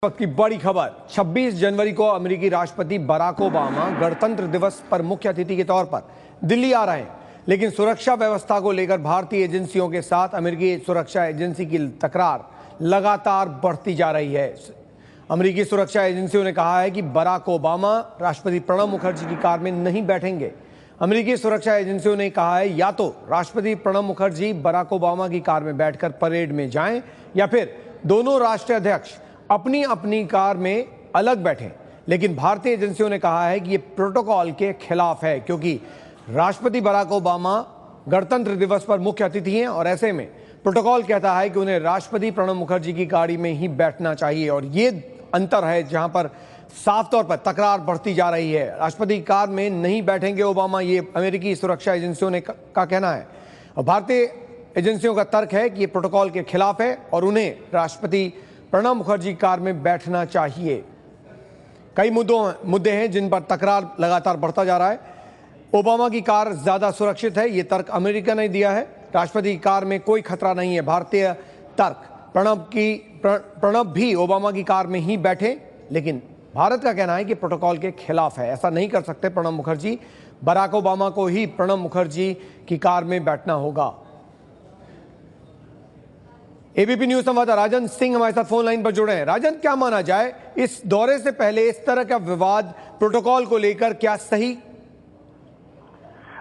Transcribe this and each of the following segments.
वक्त की बड़ी खबर। 26 जनवरी को अमेरिकी राष्ट्रपति बराक ओबामा गणतंत्र दिवस पर मुख्य अतिथि के तौर पर दिल्ली आ रहे हैं, लेकिन सुरक्षा व्यवस्था को लेकर भारतीय एजेंसियों के साथ अमेरिकी सुरक्षा एजेंसी की तकरार लगातार बढ़ती जा रही है। अमेरिकी सुरक्षा एजेंसियों ने कहा है कि बराक ओबामा राष्ट्रपति प्रणब मुखर्जी की कार में नहीं बैठेंगे। अमेरिकी सुरक्षा एजेंसियों ने कहा है या तो राष्ट्रपति प्रणब मुखर्जी बराक ओबामा की कार में बैठकर परेड में जाएं या फिर दोनों राष्ट्रीय अध्यक्ष अपनी अपनी कार में अलग बैठें। लेकिन भारतीय एजेंसियों ने कहा है कि ये प्रोटोकॉल के खिलाफ है, क्योंकि राष्ट्रपति बराक ओबामा गणतंत्र दिवस पर मुख्य अतिथि हैं और ऐसे में प्रोटोकॉल कहता है कि उन्हें राष्ट्रपति प्रणब मुखर्जी की गाड़ी में ही बैठना चाहिए। और ये अंतर है जहां पर साफ तौर पर तकरार बढ़ती जा रही है। राष्ट्रपति कार में नहीं बैठेंगे ओबामा, ये अमेरिकी सुरक्षा एजेंसियों ने का कहना है। और भारतीय एजेंसियों का तर्क है कि ये प्रोटोकॉल के खिलाफ है और उन्हें राष्ट्रपति प्रणब मुखर्जी कार में बैठना चाहिए। कई मुद्दे हैं जिन पर तकरार लगातार बढ़ता जा रहा है। ओबामा की कार ज्यादा सुरक्षित है, यह तर्क अमेरिका ने दिया है। राष्ट्रपति की कार में कोई खतरा नहीं है, भारतीय तर्क। प्रणब भी ओबामा की कार में ही बैठे, लेकिन भारत का कहना है कि प्रोटोकॉल के खिलाफ है, ऐसा नहीं कर सकते प्रणब मुखर्जी। बराक ओबामा को ही प्रणब मुखर्जी की कार में बैठना होगा। एबीपी न्यूज संवाददाता राजन सिंह हमारे साथ फोन लाइन पर जुड़े हैं। राजन, क्या माना जाए, इस दौरे से पहले इस तरह का विवाद प्रोटोकॉल को लेकर क्या सही?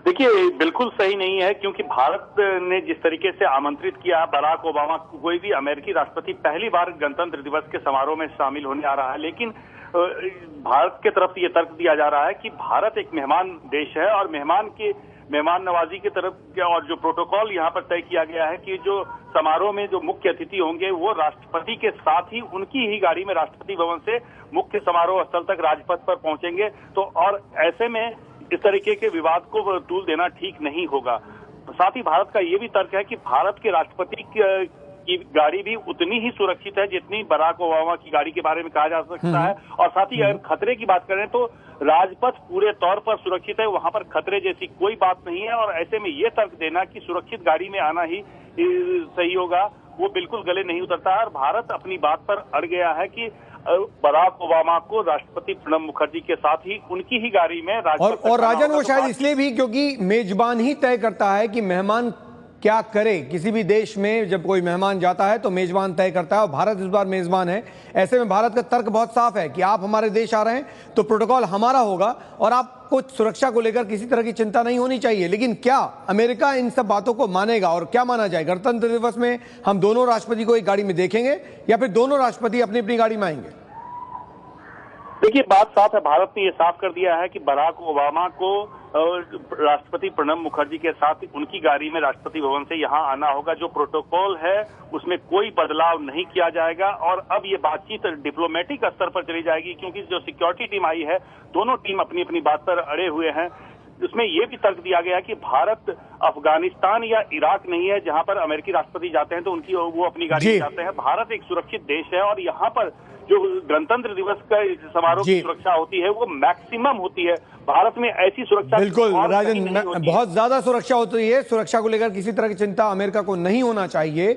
देखिए, बिल्कुल सही नहीं है, क्योंकि भारत ने जिस तरीके से आमंत्रित किया बराक ओबामा, कोई भी अमेरिकी राष्ट्रपति पहली बार गणतंत्र दिवस के समारोह में शामिल होने आ रहा है, लेकिन भारत के तरफ से यह तर्क दिया जा रहा है कि भारत एक मेहमान देश है और मेहमान नवाजी की तरफ और जो प्रोटोकॉल यहाँ पर तय किया गया है कि जो समारोह में जो मुख्य अतिथि होंगे वो राष्ट्रपति के साथ ही उनकी ही गाड़ी में राष्ट्रपति भवन से मुख्य समारोह स्थल तक राजपथ पर पहुंचेंगे। तो और ऐसे में इस तरीके के विवाद को तूल देना ठीक नहीं होगा। साथ ही भारत का ये भी तर्क है कि भारत के राष्ट्रपति की गाड़ी भी उतनी ही सुरक्षित है जितनी बराक ओबामा की गाड़ी के बारे में कहा जा सकता है। और साथ ही अगर खतरे की बात करें तो राजपथ पूरे तौर पर सुरक्षित है, वहां पर खतरे जैसी कोई बात नहीं है। और ऐसे में ये तर्क देना कि सुरक्षित गाड़ी में आना ही सही होगा, वो बिल्कुल गले नहीं उतरता है। और भारत अपनी बात पर अड़ गया है कि बराक ओबामा को राष्ट्रपति प्रणब मुखर्जी के साथ ही उनकी ही गाड़ी में और राजन, वो शायद इसलिए भी क्योंकि मेजबान ही तय करता है कि मेहमान क्या करे। किसी भी देश में जब कोई मेहमान जाता है तो मेजबान तय करता है, और भारत इस बार मेजबान है। ऐसे में भारत का तर्क बहुत साफ है कि आप हमारे देश आ रहे हैं तो प्रोटोकॉल हमारा होगा और आपको सुरक्षा को लेकर किसी तरह की चिंता नहीं होनी चाहिए। लेकिन क्या अमेरिका इन सब बातों को मानेगा? और क्या माना जाए, गणतंत्र दिवस में हम दोनों राष्ट्रपति को एक गाड़ी में देखेंगे या फिर दोनों राष्ट्रपति अपनी अपनी गाड़ी में आएंगे? देखिए, बात साफ है। भारत ने यह साफ कर दिया है कि बराक ओबामा को राष्ट्रपति प्रणब मुखर्जी के साथ उनकी गाड़ी में राष्ट्रपति भवन से यहां आना होगा। जो प्रोटोकॉल है उसमें कोई बदलाव नहीं किया जाएगा। और अब ये बातचीत डिप्लोमेटिक स्तर पर चली जाएगी, क्योंकि जो सिक्योरिटी टीम आई है, दोनों टीम अपनी अपनी बात पर अड़े हुए हैं। उसमें यह भी तर्क दिया गया कि भारत अफगानिस्तान या इराक नहीं है जहां पर अमेरिकी राष्ट्रपति जाते हैं तो वो अपनी गाड़ी में जाते हैं। भारत एक सुरक्षित देश है और यहाँ पर जो गणतंत्र दिवस का समारोह की सुरक्षा होती है वो मैक्सिमम होती है। भारत में ऐसी सुरक्षा बिल्कुल राजन, बहुत ज्यादा सुरक्षा होती है। सुरक्षा को लेकर किसी तरह की चिंता अमेरिका को नहीं होना चाहिए।